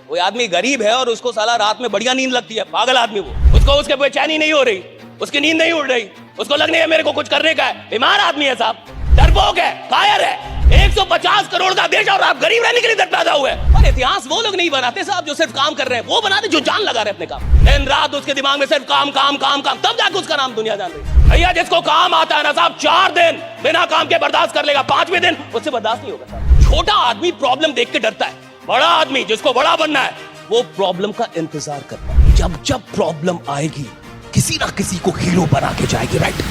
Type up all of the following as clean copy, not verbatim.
कोई आदमी गरीब है और उसको साला रात में बढ़िया नींद लगती है, पागल आदमी वो, उसको उसके बेचैनी नहीं हो रही, उसकी नींद नहीं उड़ रही, उसको लगने है मेरे को कुछ करने का है। बीमार आदमी है साहब, डरपोक है, कायर है। 150 करोड़ का देश और आप गरीब रहने के लिए इधर पैदा हुए। और इतिहास वो लोग नहीं बनाते साहब जो सिर्फ काम कर रहे हैं, वो बनाते जो जान लगा रहे अपने काम। दिन रात उसके दिमाग में सिर्फ काम काम काम काम, तब जाके उसका नाम दुनिया जान रही। भैया जिसको काम आता है ना साहब, 4 दिन बिना काम के बर्दाश्त कर लेगा, 5वें दिन उससे बर्दाश्त नहीं होगा साहब। छोटा आदमी प्रॉब्लम देख के डरता है, बड़ा आदमी जिसको बड़ा बनना है वो प्रॉब्लम का इंतजार करता है। जब जब प्रॉब्लम आएगी किसी ना किसी को हीरो बना के जाएगी, right?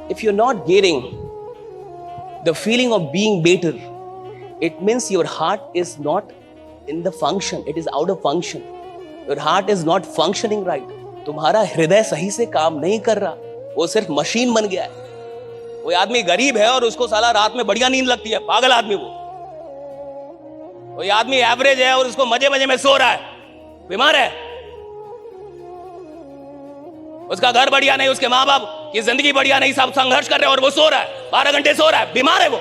If you're not getting the feeling of being better, it means your heart is not in the function, it is out of function. Your heart is not functioning right. तुम्हारा हृदय सही से काम नहीं कर रहा, वो सिर्फ मशीन बन गया है। कोई आदमी गरीब है और उसको साला रात में बढ़िया नींद लगती है, पागल आदमी वो। कोई आदमी एवरेज है और उसको मजे मजे में सो रहा है, बीमार है। उसका घर बढ़िया नहीं, उसके माँ बाप की जिंदगी बढ़िया नहीं, सब संघर्ष कर रहे हैं और वो सो रहा है, 12 घंटे सो रहा है, बीमार है वो।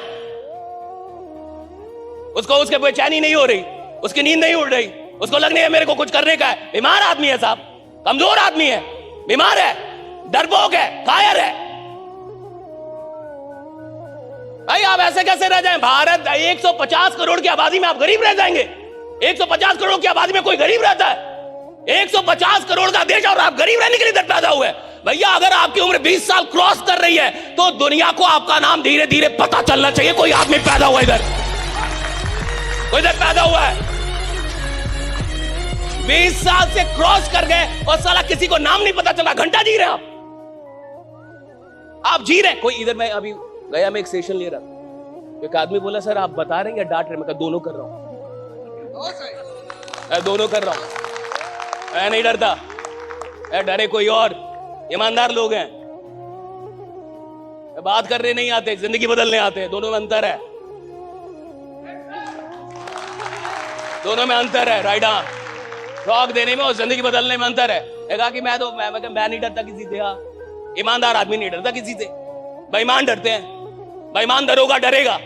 उसको उसके बेचैनी नहीं हो रही, उसकी नींद नहीं उड़ रही, उसको लगने है मेरे को कुछ करने का है। बीमार आदमी है साहब, कमजोर आदमी है, बीमार है, डरपोक है, कायर है। भाई आप ऐसे कैसे रह जाएं? भारत 150 करोड़ की आबादी में आप गरीब रह जाएंगे? 150 करोड़ की आबादी में कोई गरीब रहता है? 150 करोड़ का देश और आप गरीब रहने के लिए इधर पैदा हुए। भैया अगर आपकी उम्र 20 साल क्रॉस कर रही है तो दुनिया को आपका नाम धीरे धीरे पता चलना चाहिए। कोई आदमी पैदा हुआ इधर, कोई इधर पैदा हुआ है, 20 साल से क्रॉस कर गए और साला किसी को नाम नहीं पता चला। घंटा जी रहे आप जी रहे। कोई इधर, मैं अभी गया, मैं एक सेशन ले रहा था, एक आदमी बोला सर आप बता रहे हैं या डांट रहे? मैं कहा दोनों कर रहा हूं, मैं दोनों कर रहा हूं। मैं नहीं डरता, डरे कोई और, ईमानदार लोग हैं। बात करने नहीं आते, जिंदगी बदलने आते हैं। दोनों में अंतर है, दोनों में अंतर है, राइट? हाँ, शौक देने में और जिंदगी बदलने में अंतर है। कहा कि मैं नहीं डरता किसी से। हाँ, ईमानदार आदमी नहीं डरता किसी से, बेईमान डरते हैं। बेईमान दरोगा डरेगा।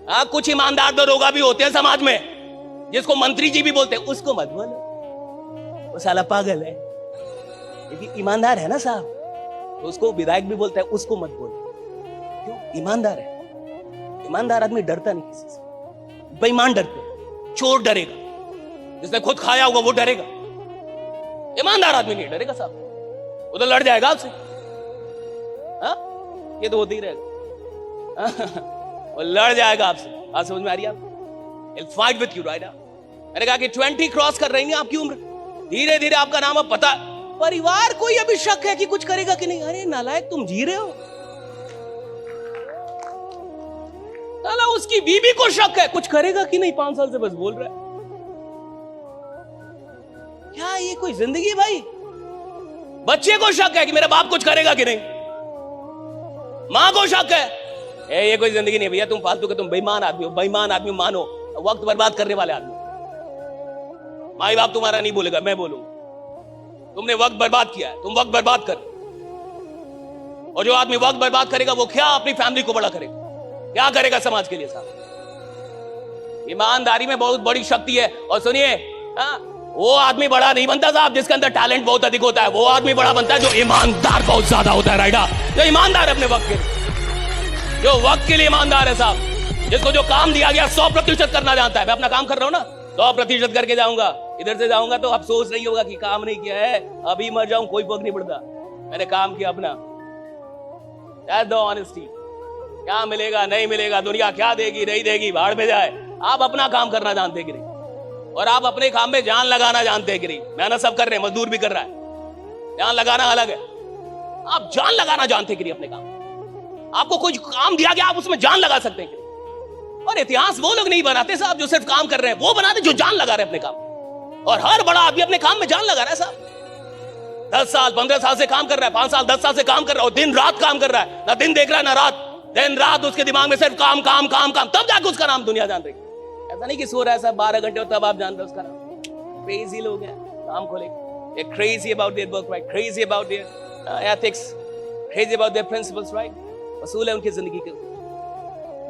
हाँ, कुछ ईमानदार दरोगा भी होते हैं समाज में, जिसको मंत्री जी भी बोलते हैं, उसको मत बोलो, वो साला पागल है। लेकिन ईमानदार है ना साहब, तो उसको विधायक भी बोलता है, उसको मत बोलो। क्यों? ईमानदार है। ईमानदार आदमी डरता नहीं किसी से, बेईमान डरते हैं। चोर डरेगा, जिसने खुद खाया होगा वो डरेगा। ईमानदार आदमी नहीं डरेगा साहब, वो तो लड़ जाएगा आपसे। हाँ, ये तो होता ही रहेगा। वो लड़ जाएगा आपसे। बात समझ में आ रही है आपको? He'll fight with you, right? मैंने कहा कि 20 क्रॉस कर रही है आपकी उम्र, धीरे धीरे आपका नाम अब पता। परिवार कोई अभी शक है कि कुछ करेगा कि नहीं। अरे नालायक, तुम जी रहे हो। साला उसकी बीवी को शक है कुछ करेगा कि नहीं, 5 साल से बस बोल रहा है। क्या ये कोई जिंदगी भाई? बच्चे को शक है कि मेरा बाप कुछ करेगा कि नहीं, मां को शक है। ये कोई जिंदगी नहीं भैया, तुम फालतू के, तुम बेईमान आदमी हो। बेईमान आदमी मानो, वक्त बर्बाद करने वाले आदमी। माई बाप तुम्हारा नहीं बोलेगा, मैं बोलूंगा। तुमने वक्त बर्बाद किया है, तुम वक्त बर्बाद कर। और जो आदमी वक्त बर्बाद करेगा वो क्या अपनी फैमिली को बड़ा करेगा, क्या करेगा समाज के लिए साहब? ईमानदारी में बहुत बड़ी शक्ति है। और सुनिए, वो आदमी बड़ा नहीं बनता साहब जिसके अंदर टैलेंट बहुत अधिक होता है। वो आदमी बड़ा बनता है जो ईमानदार बहुत ज्यादा होता है, राइडा? जो ईमानदार है अपने वक्त के लिए, जो वक्त के लिए ईमानदार है साहब, जिसको जो काम दिया गया 100% करना जानता है। मैं अपना काम कर रहा हूं ना, 100% करके जाऊंगा। इधर से जाऊंगा तो अफसोस नहीं होगा कि काम नहीं किया है, अभी मर जाऊं कोई फर्क नहीं पड़ता, मैंने काम किया अपना। That's the honesty। क्या मिलेगा नहीं मिलेगा, दुनिया क्या देगी नहीं देगी, भाड़ में जाए। आप अपना काम करना जानते कि नहीं, और आप अपने काम में जान लगाना जानते हैं कि नहीं? मेहनत सब कर रहे हैं, मजदूर भी कर रहा है, जान लगाना अलग है। आप जान लगाना जानते कि नहीं अपने काम? आपको कोई काम दिया गया, आप उसमें जान लगा सकते हैं कि नहीं? और इतिहास वो लोग नहीं बनाते साहब जो सिर्फ काम कर रहे हैं, वो बनाते जो जान लगा रहे हैं अपने काम। और हर बड़ा आदमी अपने काम में जान लगा रहा है साहब। 10 साल 15 साल से काम कर रहा है, 5 साल 10 साल से काम कर रहा है, और दिन रात काम कर रहा है, ना दिन देख रहा है ना रात। दिन रात उसके दिमाग में सिर्फ काम काम काम काम, तब जाके उसका नाम दुनिया जान रही है। ऐसा नहीं कि सो रहा है सब 12 घंटे और तब आप जान रहे हो उसका नाम। क्रेजी लोग हैं, काम को लेकर, crazy about their work, right? Crazy about their ethics, crazy about their principles, right? वसूल है उनकी जिंदगी के।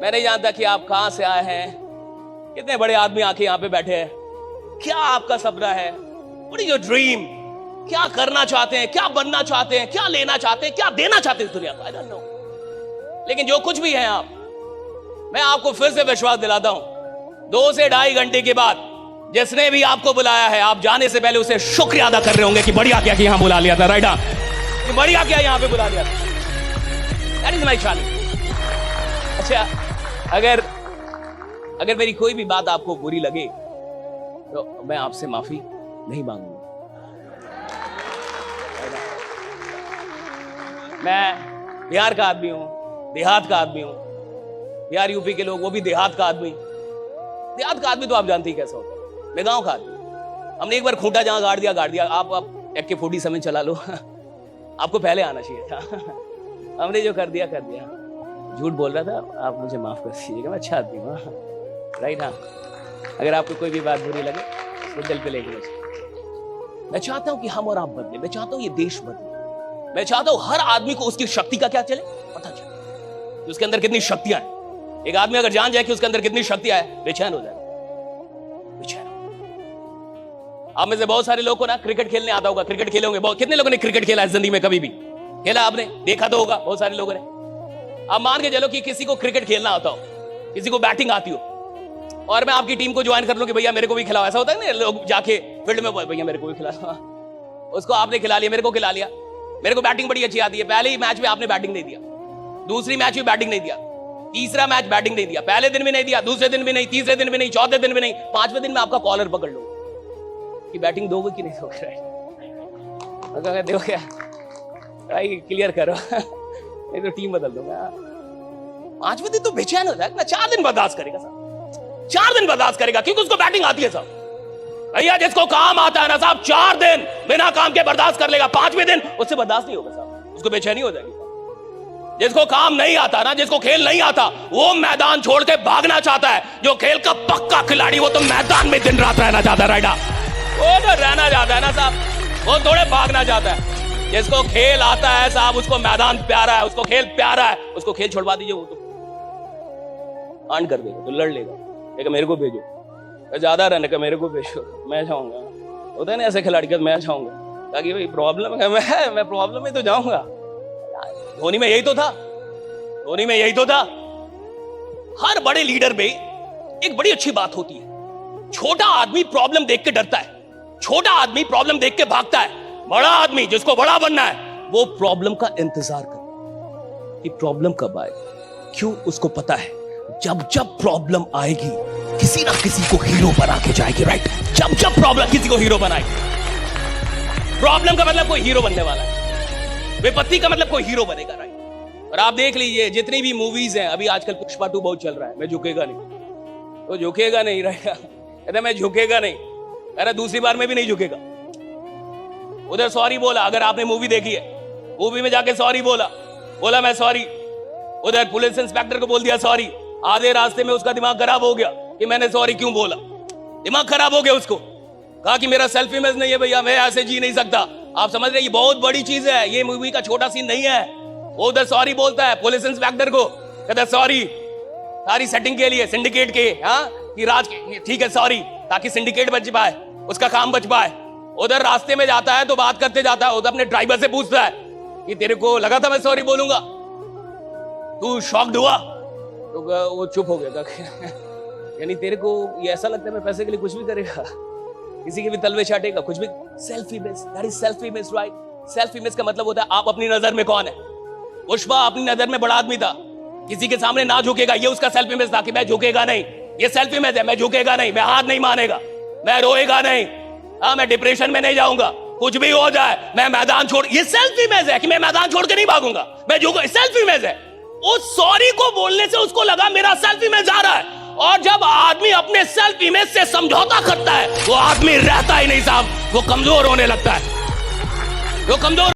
मैं नहीं जानता कि आप कहां से आए हैं, कितने बड़े आदमी आके यहाँ पे बैठे हैं, क्या आपका सपना है, what is your dream? क्या करना चाहते हैं, क्या बनना चाहते हैं, क्या लेना चाहते हैं, क्या देना चाहते हैं इस दुनिया को, I don't know। लेकिन जो कुछ भी है आप, मैं आपको फिर से विश्वास दिलाता हूं, 2 से 2.5 घंटे के बाद जिसने भी आपको बुलाया है, आप जाने से पहले उसे शुक्रिया अदा कर रहे होंगे कि बढ़िया क्या कि यहां बुला लिया था, राइट? कि बढ़िया क्या यहां पे बुला लिया था। That is my challenge. अच्छा, अगर मेरी कोई भी बात आपको बुरी लगे तो मैं आपसे माफी नहीं मांगूंगा। मैं बिहार का आदमी हूं, देहात का आदमी हूं। बिहार यूपी के लोग, वो भी देहात का आदमी। देहात का आदमी तो आप जानते ही कैसा होता है, मैं गांव का आदमी। हमने एक बार खूंटा जहां गाड़ दिया। आप AK-47 समय चला लो आपको पहले आना चाहिए था। हमने जो कर दिया झूठ बोल रहा था, आप मुझे माफ कर दीजिएगा, मैं अच्छा आदमी हूँ, राइट? हाँ, अगर आपको कोई भी बात बुरी लगे तो दिल पे लेके मुझे। मैं चाहता हूं कि हम और आप बदले, मैं चाहता हूं ये देश बदले, मैं चाहता हूं हर आदमी को उसकी शक्ति का क्या चले, पता चले कि उसके अंदर कितनी शक्तियां हैं। एक आदमी अगर जान जाए कि उसके अंदर कितनी शक्तियां है, बेचैन हो जाएगा, बेचैन। आप में से बहुत सारे लोगों को ना क्रिकेट खेलने आता होगा, क्रिकेट खेले होंगे, कितने लोगों ने क्रिकेट खेला है जिंदगी में? कभी भी खेला आपने? देखा तो होगा बहुत सारे लोगों ने। आप मान के चलो कि किसी को क्रिकेट खेलना आता हो, किसी को बैटिंग आती हो, और मैं आपकी टीम को ज्वाइन कर लूं कि भैया मेरे को भी खिलाओ। ऐसा होता है ना, लोग जाके फील्ड में, भैया मेरे को भी खिला। उसको आपने खिला लिया, मेरे को खिला लिया। मेरे को बैटिंग बड़ी अच्छी आती है, पहले ही मैच में आपने बैटिंग नहीं दिया, दूसरी मैच में बैटिंग नहीं दिया, तीसरा मैच बैटिंग नहीं दिया, पहले दिन भी नहीं दिया, दूसरे दिन भी नहीं, तीसरे दिन भी नहीं, चौथे दिन भी नहीं, 5वें दिन में आपका कॉलर पकड़ लो कि बैटिंग दोगे कि नहीं दोगे। देखो क्या भाई, क्लियर करो नहीं तो टीम बदल दूंगा। 5वें दिन तो बेचैन हो जाएगा ना, 4 दिन बर्दाश्त करेगा साहब, 4 दिन बर्दाश्त करेगा, क्योंकि उसको बैटिंग आती है साहब। भैया जिसको काम आता है ना साहब, 4 दिन बिना काम के बर्दाश्त कर लेगा, 5वें दिन उससे बर्दाश्त नहीं होगा साहब, उसको बेचैनी हो जाएगी। जिसको काम नहीं आता ना, जिसको खेल नहीं आता, वो मैदान छोड़ के भागना चाहता है। जो खेल का पक्का खिलाड़ी, वो तो मैदान में दिन रात रहना चाहता है, राइडा? वो तो रहना चाहता है ना साहब, वो थोड़े भागना चाहता है। जिसको खेल आता है साहब, उसको मैदान प्यारा है, उसको खेल प्यारा है, उसको खेल छुड़वा दीजिए, वो तो आंट कर देगा, तो लड़ लेगा, लेकिन मेरे को भेजो, ज्यादा रन का मेरे को भेजो, मैं जाऊंगा। होता है ना ऐसे खिलाड़ी का, मैं जाऊंगा, ताकि भाई प्रॉब्लम है, मैं प्रॉब्लम में तो जाऊंगा। धोनी में यही तो था, धोनी में यही तो था। हर बड़े लीडर में एक बड़ी अच्छी बात होती है, छोटा आदमी प्रॉब्लम देख के डरता है, छोटा आदमी प्रॉब्लम देख के भागता है। बड़ा आदमी जिसको बड़ा बनना है, वो प्रॉब्लम का इंतजार करे कि प्रॉब्लम कब आए। क्यों? उसको पता है जब जब प्रॉब्लम आएगी, किसी ना किसी को हीरो बना के जाएगी, राइट? जब जब प्रॉब्लम किसी को हीरो बनाएगी, प्रॉब्लम का मतलब कोई हीरो बनने वाला है, विपत्ति का मतलब कोई हीरो बनेगा, राइट? और आप देख लीजिए जितनी भी मूवीज हैं, अभी आजकल पुष्पा 2 बहुत चल रहा है, मैं झुकेगा नहीं, तो झुकेगा नहीं, रहेगा, कहते मैं झुकेगा नहीं, अरे दूसरी बार में भी नहीं झुकेगा। उधर सॉरी बोला, अगर आपने मूवी देखी है, मूवी में जाके सॉरी बोला मैं सॉरी, उधर पुलिस इंस्पेक्टर को बोल दिया सॉरी, आधे रास्ते में उसका दिमाग खराब हो गया कि मैंने सॉरी क्यों बोला, दिमाग खराब हो गया उसको, कहा कि मेरा सेल्फ इमेज नहीं है भैया, मैं ऐसे जी नहीं सकता। आप समझ रहे, ये बहुत बड़ी चीज है, ये मूवी का छोटा सीन नहीं है। वो उधर सॉरी बोलता है पुलिस इंस्पेक्टर को, कहता है सॉरी सारी सेटिंग के लिए, सिंडिकेट के, हाँ कि राज के, ठीक है सॉरी, ताकि सिंडिकेट बच पाए, उसका काम बच पाए। उधर रास्ते में जाता है तो बात करते जाता है, उधर अपने ड्राइवर से पूछता है कि तेरे को लगा था मैं सॉरी बोलूंगा, तू शॉक्ड हुआ? तो वो चुप हो गया, यानी तेरे को ये ऐसा लगता है मैं पैसे के लिए कुछ भी करेगा, किसी के भी तलवे चाटेगा, कुछ भी। Self image, that is self image, right? Self image का मतलब होता है आप अपनी नजर में कौन है। पुष्पा अपनी नजर में बड़ा आदमी था, किसी के सामने ना झुकेगा, ये उसका सेल्फ इमेज था कि मैं झुकेगा नहीं, ये सेल्फ इमेज है, मैं झुकेगा नहीं, मैं हाथ नहीं मानेगा, मैं रोएगा नहीं, हाँ मैं डिप्रेशन में नहीं जाऊंगा, कुछ भी हो जाए मैं मैदान छोड़, ये सेल्फ इमेज है कि मैं मैदान छोड़ के नहीं भागूंगा, मैं झुक, सेल्फ इमेज है। उस सॉरी को बोलने से उसको लगा मेरा सेल्फ इमेज आ रहा है, और जब आदमी अपने सेल्फ इमेज से समझौता करता है, वो आदमी रहता ही नहीं साहब, वो कमजोर होने लगता है, वो कमजोर